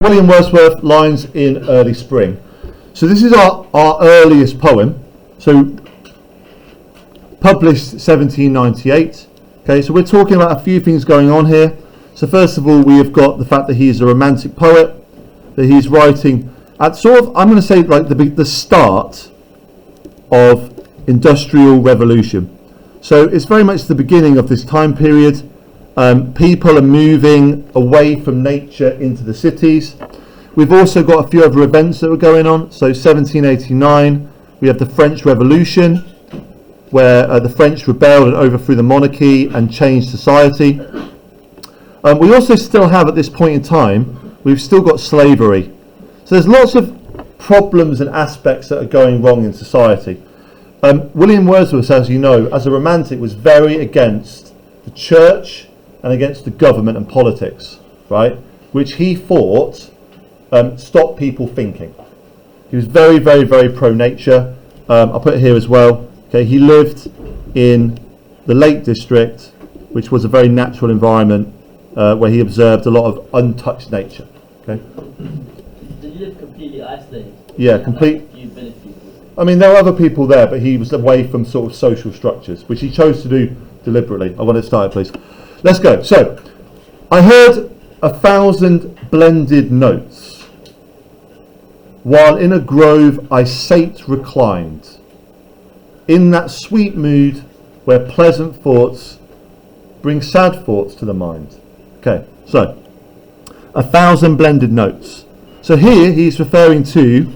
William Wordsworth, Lines in Early Spring. So this is our earliest poem. So published 1798. Okay, so we're talking about a few things going on here. So first of all, we have got the fact that he's a romantic poet, that he's writing at sort of, I'm going to say like the start of Industrial Revolution. So it's very much the beginning of this time period. People are moving away from nature into the cities. We've also got a few other events that were going on. So 1789, we have the French Revolution, where the French rebelled and overthrew the monarchy and changed society. We also still have, at this point in time, we've still got slavery. So there's lots of problems and aspects that are going wrong in society. William Wordsworth, as you know, as a romantic, was very against the church and against the government and politics, right? Which he thought stopped people thinking. He was very, very, very pro-nature. I'll put it here as well. Okay, he lived in the Lake District, which was a very natural environment where he observed a lot of untouched nature. Okay. Did he live completely isolated? Yeah, complete. I mean, there were other people there, but he was away from sort of social structures, which he chose to do deliberately. I want to start, please. Let's go. So, I heard 1,000 blended notes, while in a grove I sate reclined, in that sweet mood where pleasant thoughts bring sad thoughts to the mind. Okay, so 1,000 blended notes. So here he's referring to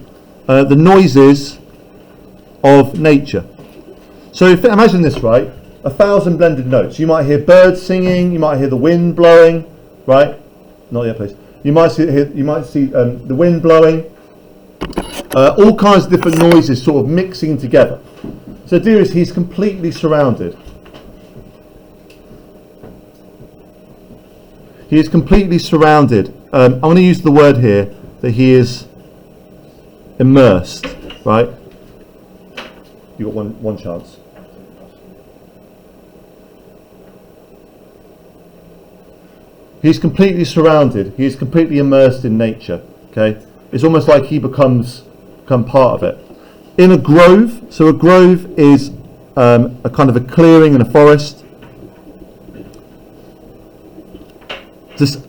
the noises of nature. So imagine this, right? 1,000 blended notes. You might hear birds singing. You might hear the wind blowing, right? Not yet, please. You might see the wind blowing. All kinds of different noises sort of mixing together. So the idea is he's completely surrounded. He is completely surrounded. I'm going to use the word here that he is immersed, right? You got one chance. He's completely surrounded. He is completely immersed in nature. Okay, it's almost like he become part of it. In a grove, so a grove is a kind of a clearing in a forest.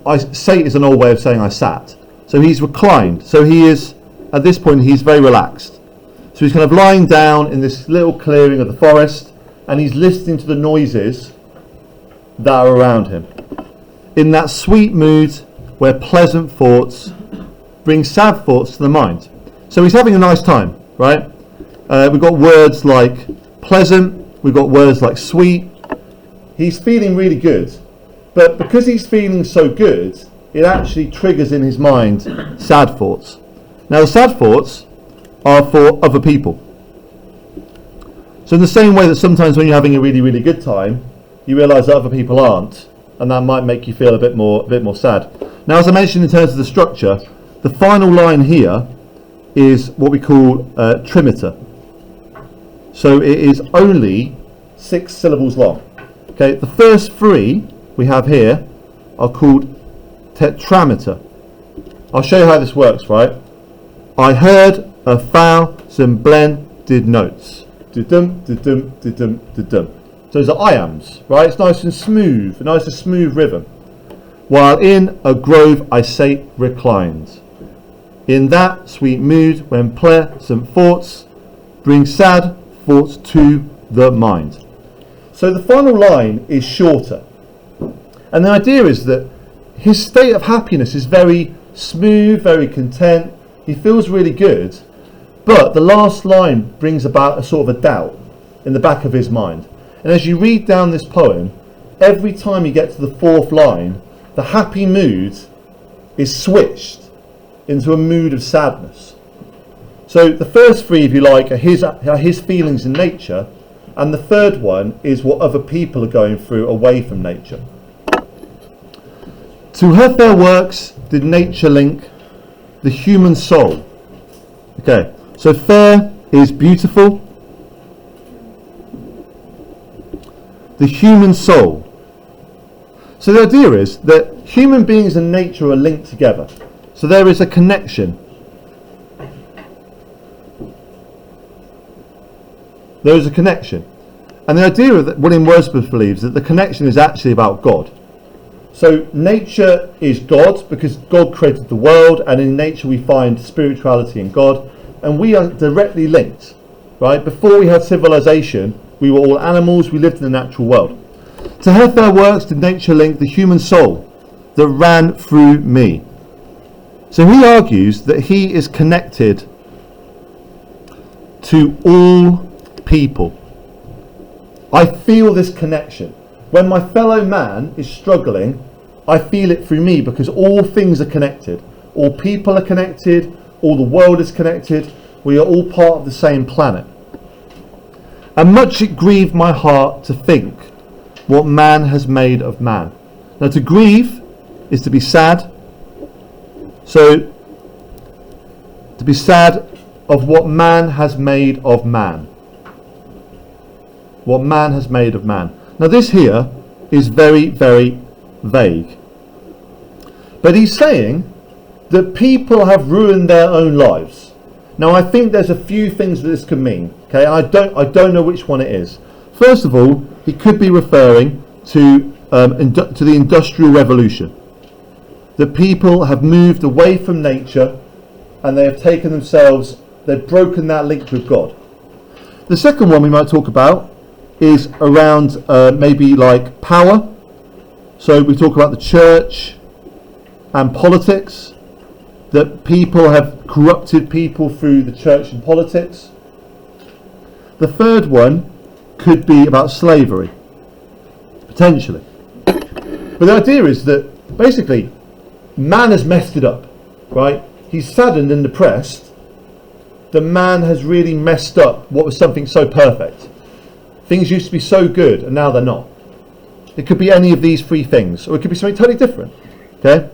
I sate is an old way of saying I sat. So he's reclined. So he is, at this point, he's very relaxed. So he's kind of lying down in this little clearing of the forest, and he's listening to the noises that are around him. In that sweet mood where pleasant thoughts bring sad thoughts to the mind. So he's having a nice time, right? We've got words like pleasant, we've got words like sweet. He's feeling really good. But because he's feeling so good, it actually triggers in his mind sad thoughts. Now the sad thoughts are for other people. So in the same way that sometimes when you're having a really, really good time, you realise that other people aren't, and that might make you feel a bit more sad. Now, as I mentioned in terms of the structure, the final line here is what we call trimeter. So it is only 6 syllables long. Okay, the first 3 we have here are called tetrameter. I'll show you how this works, right? I heard 1,000 blended notes. Du-dum, du-dum, du-dum, du-dum. So those are iambs, right? It's nice and smooth, a nice and smooth rhythm. While in a grove I sate reclined, in that sweet mood when pleasant thoughts bring sad thoughts to the mind. So the final line is shorter. And the idea is that his state of happiness is very smooth, very content. He feels really good. But the last line brings about a sort of a doubt in the back of his mind. And as you read down this poem, every time you get to the 4th line, the happy mood is switched into a mood of sadness. So the first 3, if you like, are his feelings in nature, and the 3rd one is what other people are going through away from nature. To her fair works did nature link the human soul. Okay, so fair is beautiful. The human soul. So the idea is that human beings and nature are linked together. So there is a connection. There is a connection. And the idea of that William Wordsworth believes that the connection is actually about God. So nature is God because God created the world, and in nature we find spirituality in God, and we are directly linked, right? Before we had civilization, we were all animals, we lived in the natural world. To her fair works did nature link the human soul that ran through me. So he argues that he is connected to all people. I feel this connection. When my fellow man is struggling, I feel it through me because all things are connected. All people are connected. All the world is connected. We are all part of the same planet. And much it grieved my heart to think what man has made of man. Now to grieve is to be sad. So to be sad of what man has made of man. What man has made of man. Now this here is very, very vague. But he's saying that people have ruined their own lives. Now I think there's a few things that this could mean. Okay, I don't know which one it is. First of all, he could be referring to the Industrial Revolution. That people have moved away from nature and they have taken themselves, they've broken that link with God. The second one we might talk about is around maybe like power. So we talk about the church and politics, that people have corrupted people through the church and politics. The third one could be about slavery, potentially. But the idea is that basically man has messed it up, right? He's saddened and depressed. The man has really messed up what was something so perfect. Things used to be so good and now they're not. It could be any of these three things, or it could be something totally different. Okay?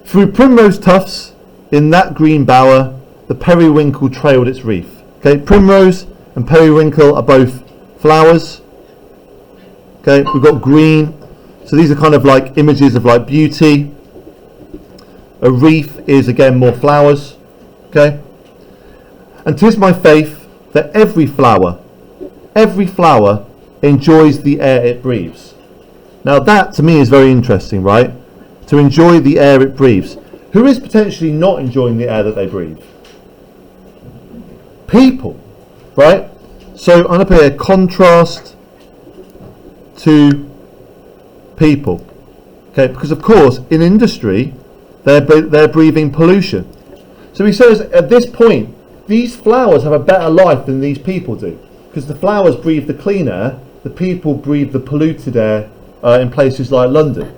Through primrose tufts in that green bower, the periwinkle trailed its wreath. Okay, primrose and periwinkle are both flowers. Okay, we've got green. So these are kind of like images of like beauty. A wreath is again more flowers. Okay? And 'tis my faith that every flower enjoys the air it breathes. Now that to me is very interesting, right? To enjoy the air it breathes. Who is potentially not enjoying the air that they breathe? People, right? So I'm going to put a contrast to people. Okay, because of course in industry they're breathing pollution. So he says at this point these flowers have a better life than these people do, because the flowers breathe the clean air, the people breathe the polluted air in places like London.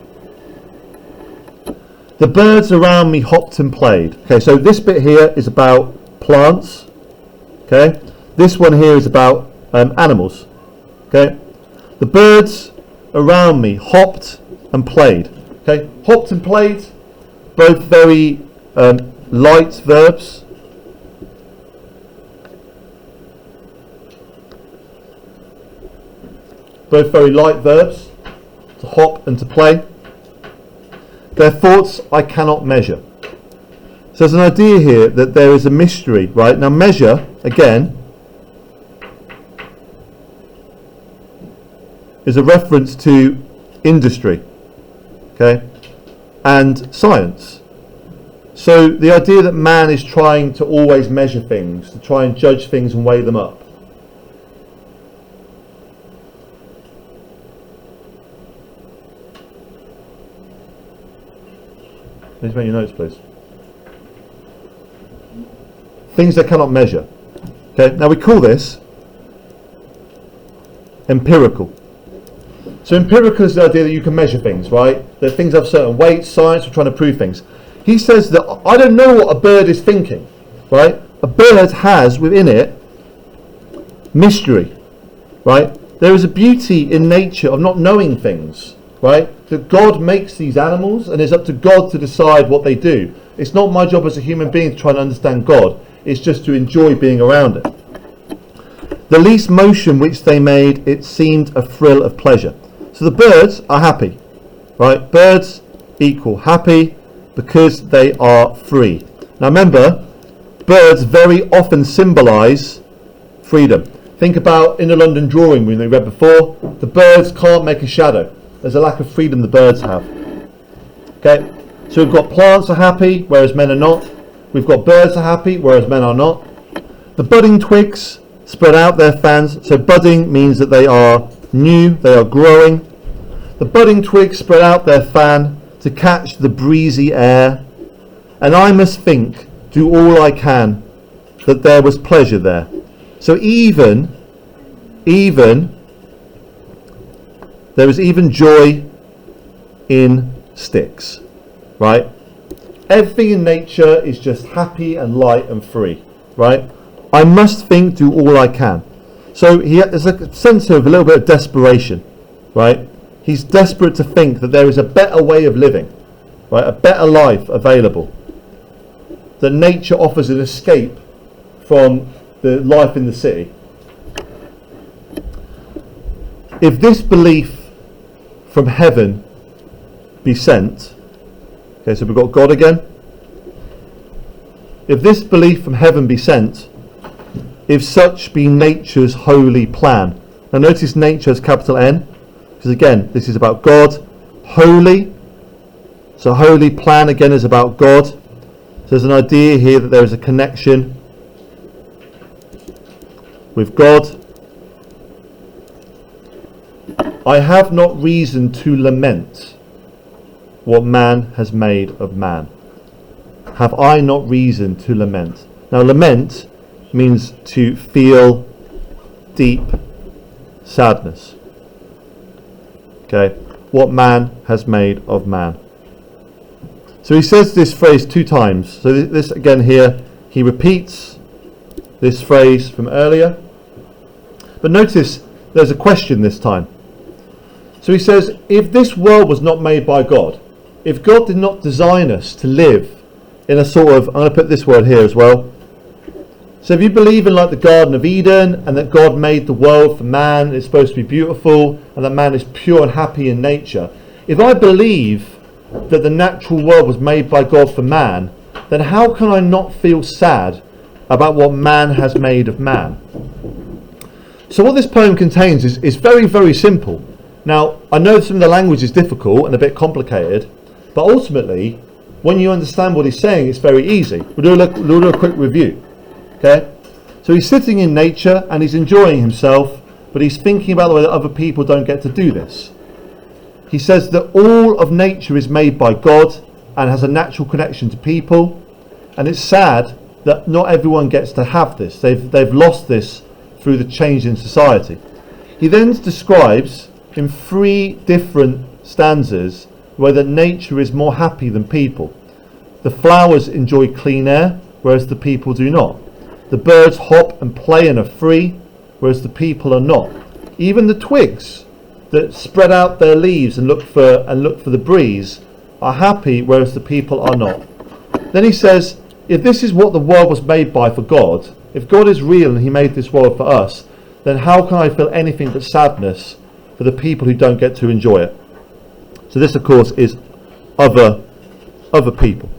The birds around me hopped and played. Okay, so this bit here is about plants. Okay, this one here is about animals. Okay, the birds around me hopped and played. Okay, hopped and played, both very light verbs. Both very light verbs, to hop and to play. Their thoughts I cannot measure. So there's an idea here that there is a mystery, right? Now measure, again, is a reference to industry, okay, and science. So the idea that man is trying to always measure things, to try and judge things and weigh them up. Please make your notes, please. Things they cannot measure. Okay, now we call this empirical. So empirical is the idea that you can measure things, right? That things have certain weights, science, we're trying to prove things. He says that I don't know what a bird is thinking, right? A bird has within it mystery, right? There is a beauty in nature of not knowing things, right? That God makes these animals and it's up to God to decide what they do. It's not my job as a human being to try and understand God. It's just to enjoy being around it. The least motion which they made, it seemed a thrill of pleasure. So the birds are happy, right? Birds equal happy because they are free. Now remember, birds very often symbolise freedom. Think about in the London drawing room we read before, the birds can't make a shadow. There's a lack of freedom the birds have. Okay, so we've got plants are happy, whereas men are not. We've got birds are happy, whereas men are not. The budding twigs spread out their fans. So budding means that they are new, they are growing. The budding twigs spread out their fan to catch the breezy air. And I must think, do all I can, that there was pleasure there. So even there is even joy in sticks, right? Everything in nature is just happy and light and free, right? I must think, do all I can. So there's a sense of a little bit of desperation, right? He's desperate to think that there is a better way of living, right? A better life available. That nature offers an escape from the life in the city. If this belief from heaven be sent, okay, so we've got God again. If this belief from heaven be sent, if such be nature's holy plan. Now notice nature has capital N, because again, this is about God. Holy, so holy plan again is about God. So there's an idea here that there is a connection with God. I have not reason to lament what man has made of man. Have I not reason to lament? Now lament means to feel deep sadness. Okay, what man has made of man. So he says this phrase 2 times. So this again here, he repeats this phrase from earlier. But notice there's a question this time. So he says, if this world was not made by God, if God did not design us to live in a sort of, I'm going to put this word here as well. So if you believe in like the Garden of Eden and that God made the world for man, it's supposed to be beautiful, and that man is pure and happy in nature. If I believe that the natural world was made by God for man, then how can I not feel sad about what man has made of man? So what this poem contains is very, very simple. Now, I know some of the language is difficult and a bit complicated, but ultimately, when you understand what he's saying, it's very easy. We'll do a quick review. Okay? So he's sitting in nature and he's enjoying himself, but he's thinking about the way that other people don't get to do this. He says that all of nature is made by God and has a natural connection to people, and it's sad that not everyone gets to have this. They've lost this through the change in society. He then describes in 3 different stanzas where that nature is more happy than people. The flowers enjoy clean air, whereas the people do not. The birds hop and play and are free, whereas the people are not. Even the twigs that spread out their leaves and look for the breeze are happy, whereas the people are not. Then he says, if this is what the world was made by for God, if God is real and he made this world for us, then how can I feel anything but sadness for the people who don't get to enjoy it? So this of course is other people.